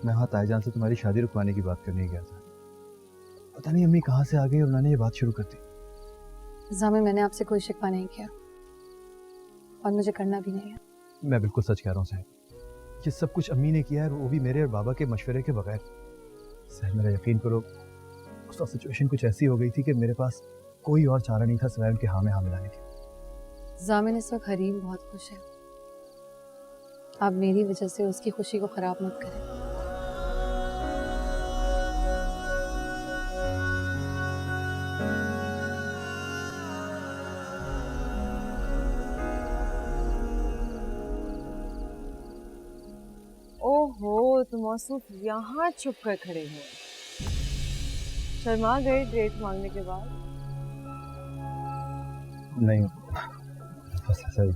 मैं वहाँ ताईजान से तुम्हारी शादी रुकवाने की बात करने गया था। पता नहीं अम्मी कहाँ से आ गई और उन्होंने ये बात शुरू कर दी। जामिन, मैंने आपसे कोई शिकवा नहीं किया और मुझे करना भी नहीं है। मैं बिल्कुल सच कह रहा हूँ साहब, ये सब कुछ अम्मी ने किया है, वो भी मेरे और बाबा के मशवरे के बगैर। साहब मेरा यकीन करो, उस वक्त सिचुएशन कुछ ऐसी हो गई थी कि मेरे पास कोई और चारा नहीं था सिवाय उनके हाँ में हाँ मिलाने के। जामिन, इस वक्त हरीम बहुत खुश है। आप मेरी वजह से उसकी खुशी को खराब मत करें। ओहो, तुम मौसूफ यहाँ छुप कर खड़े हो। शर्मा गए डेट मांगने के बाद? नहीं, बस ऐसा ही।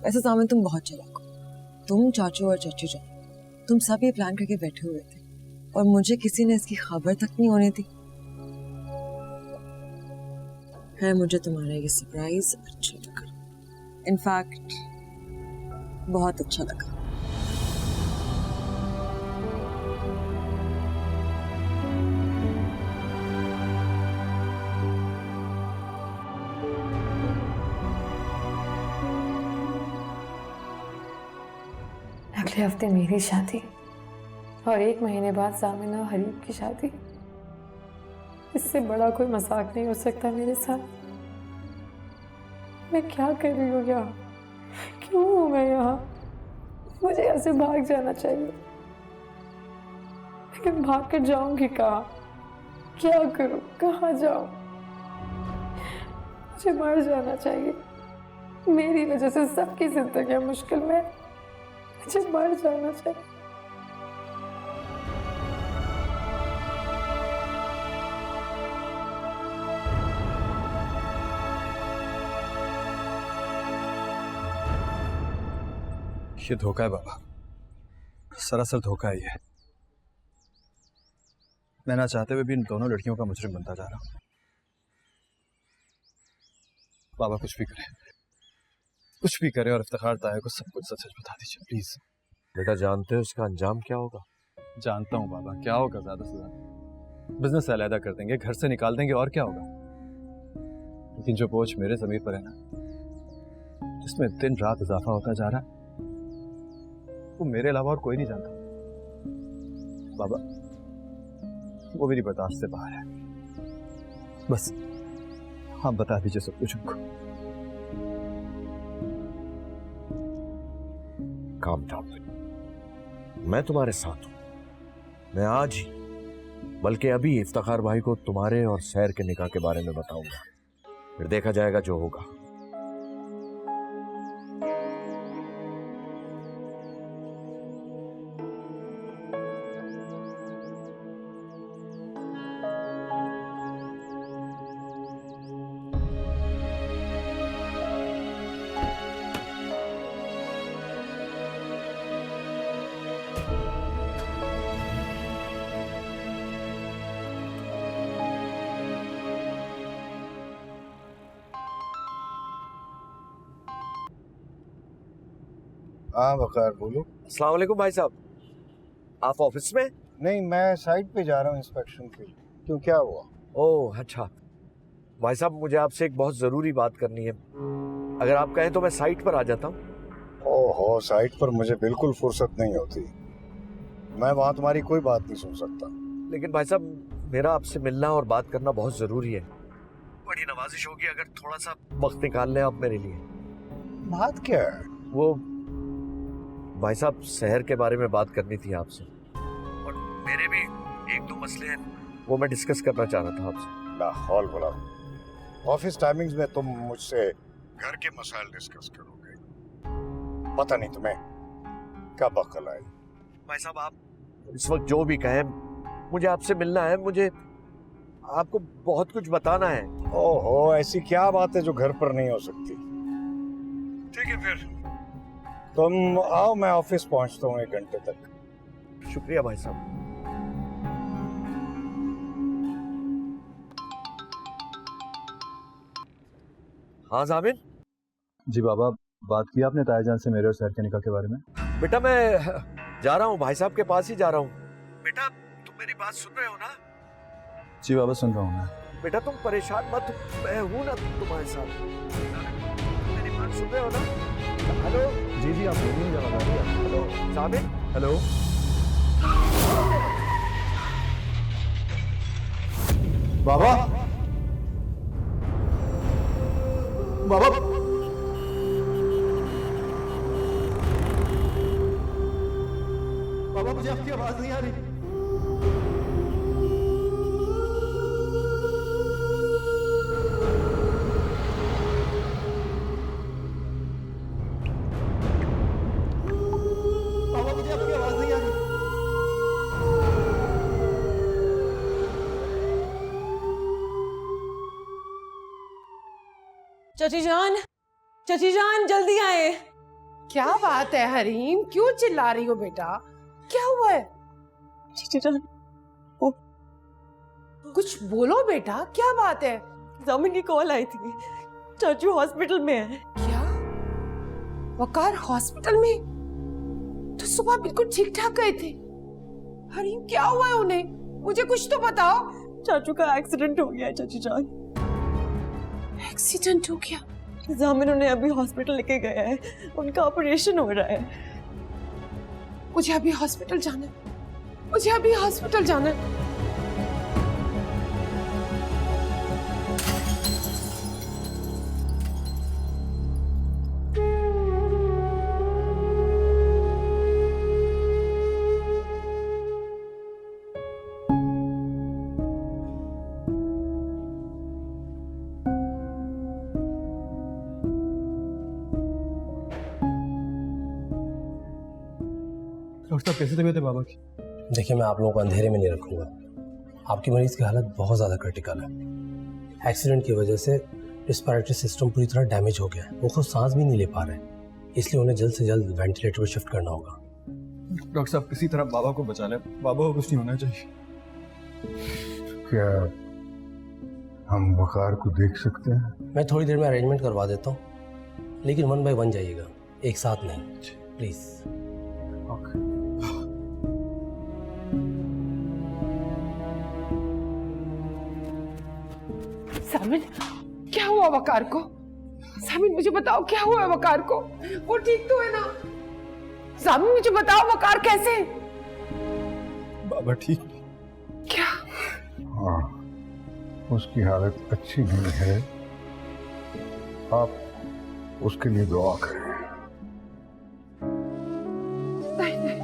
वैसे सामने तुम बहुत चालाक हो। तुम, चाचू और चाचू जान, तुम सब ये प्लान करके बैठे हुए थे और मुझे किसी ने इसकी खबर तक नहीं होने दी। है मुझे तुम्हारा ये सरप्राइज अच्छा लगा। इनफैक्ट बहुत अच्छा लगा। अगले हफ्ते मेरी शादी और 1 महीने बाद जामिन और हरीब की शादी। इससे बड़ा कोई मजाक नहीं हो सकता मेरे साथ। मैं क्या कर रही हूँ यहाँ? क्यों हूँ मैं यहाँ? मुझे यहाँ से भाग जाना चाहिए, लेकिन भाग कर जाऊंगी कहाँ? क्या करूँ? कहाँ जाऊँ? मुझे मर जाना चाहिए। मेरी वजह से सबकी जिंदगी मुश्किल में। मुझे मर जाना चाहिए। ये धोखा है बाबा, सरासर धोखा है ये। मैं ना चाहते हुए भी इन दोनों लड़कियों का मुजरिम बनता जा रहा हूँ। बाबा कुछ भी करे और इफ्तिखार ताया को सब कुछ सच बता दीजिए प्लीज। बेटा, जानते हो इसका अंजाम क्या होगा? जानता हूँ बाबा, क्या होगा? ज्यादा से ज्यादा बिजनेस अलहदा कर देंगे, घर से निकाल देंगे, और क्या होगा। लेकिन जो बोझ मेरे ज़मीर पर है ना, जिसमें दिन रात इजाफा होता जा रहा है, वो मेरे अलावा और कोई नहीं जानता। बाबा वो मेरी बर्दाश्त से बाहर है। बस आप बता दीजिए सब कुछ उनको। काम डाउन, मैं तुम्हारे साथ हूं। मैं आज ही, बल्कि अभी इफ्तिखार भाई को तुम्हारे और सैर के निकाह के बारे में बताऊंगा। फिर देखा जाएगा जो होगा। हाँ वकार, बोलो। अस्सलाम वालेकुम भाई साहब, आप ऑफिस में? नहीं, मैं साइट पे जा रहा हूँ इंस्पेक्शन के लिए। क्यों, क्या हुआ? ओह अच्छा, भाई साहब मुझे आपसे एक बहुत ज़रूरी बात करनी है। अगर आप कहें तो मैं साइट पर आ जाता हूँ। ओहो, साइट पर मुझे बिल्कुल फुर्सत नहीं होती। मैं वहाँ तुम्हारी कोई बात नहीं सुन सकता। लेकिन भाई साहब मेरा आपसे मिलना और बात करना बहुत ज़रूरी है। बड़ी नवाजिश होगी अगर थोड़ा सा वक्त निकाल लें आप मेरे लिए। बात क्या है? वो भाई साहब शहर के बारे में बात करनी थी आपसे, और मेरे भी 1-2 मसले हैं, वो मैं डिस्कस करना चाह रहा था आपसे। लाहौल बोला, ऑफिस टाइमिंग्स में तुम मुझसे घर के मसाइल डिस्कस करोगे? पता नहीं तुम्हें कब अक्ल आई। भाई साहब आप इस वक्त जो भी कहें, मुझे आपसे मिलना है, मुझे आपको बहुत कुछ बताना है। ओहो, ऐसी क्या बात है जो घर पर नहीं हो सकती? ठीक है फिर तुम आओ, मैं ऑफिस पहुंचता हूँ 1 घंटे तक। शुक्रिया भाई साहब। हाँ जामिन। जी बाबा, बात की आपने तायाजान से मेरे और सैर के निकाह के बारे में? बेटा मैं जा रहा हूँ, भाई साहब के पास ही जा रहा हूँ। बेटा तुम मेरी बात सुन रहे हो ना? जी बाबा सुन रहा हूँ मैं। बेटा तुम परेशान मत, मैं हूं ना तुम्हारे साथ। मेरी बात सुन रहे हो ना? हेलो। जी जी आप बोलिए जवाब। हेलो साबिर। हेलो बाबा। बाबा बाबा मुझे आपकी आवाज नहीं आ रही। बाबा मुझे आपकी आवाज नहीं आ रही। चाची जान जल्दी आए। क्या बात है हरीम, क्यों चिल्ला रही हो बेटा? क्या हुआ है? चाची जान कुछ बोलो बेटा, क्या बात है? जामिन की कॉल आई थी, चाचू हॉस्पिटल में है। क्या? वकार हॉस्पिटल में? तो सुबह बिल्कुल ठीक ठाक गए थे। हरीम क्या हुआ है उन्हें? मुझे कुछ तो बताओ। चाचू का एक्सीडेंट हो गया है चाची जान। एक्सीडेंट हो गया? जामिन उन्हें अभी हॉस्पिटल लेके गया है, उनका ऑपरेशन हो रहा है। मुझे अभी हॉस्पिटल जाना है, मुझे अभी हॉस्पिटल जाना है। डॉक्टर साहब कैसी तबीयत है बाबा की? देखिए मैं आप लोगों को अंधेरे में नहीं रखूंगा। आपकी मरीज की हालत बहुत ज़्यादा क्रिटिकल है। एक्सीडेंट की वजह से रिस्पिरेटरी सिस्टम पूरी तरह डैमेज हो गया है। वो खुद सांस भी नहीं ले पा रहे हैं, इसलिए उन्हें जल्द से जल्द वेंटिलेटर पर शिफ्ट करना होगा। डॉक्टर साहब किसी तरह बाबा को बचा लें, बाबा को कुछ नहीं होना चाहिए। क्या हम वकार को देख सकते हैं? मैं थोड़ी देर में अरेंजमेंट करवा देता हूँ, लेकिन 1 बाय 1 जाइएगा, एक साथ नहीं प्लीज़। सामिन, क्या हुआ वकार को? सामिन मुझे बताओ क्या हुआ है वकार को? वो ठीक तो है ना? सामिन मुझे बताओ वकार कैसे है? बाबा ठीक? क्या? हाँ, उसकी हालत अच्छी नहीं है। आप उसके लिए दुआ करें। नहीं नहीं,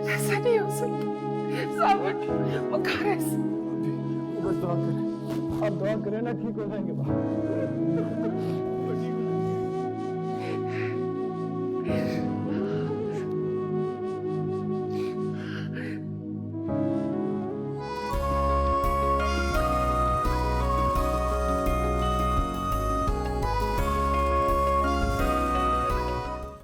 ऐसा नहीं हो सकता। सामिन, वकार ऐसा। बस दुआ करें, आप दुआ करें ना, ठीक हो जाएंगे बाबा।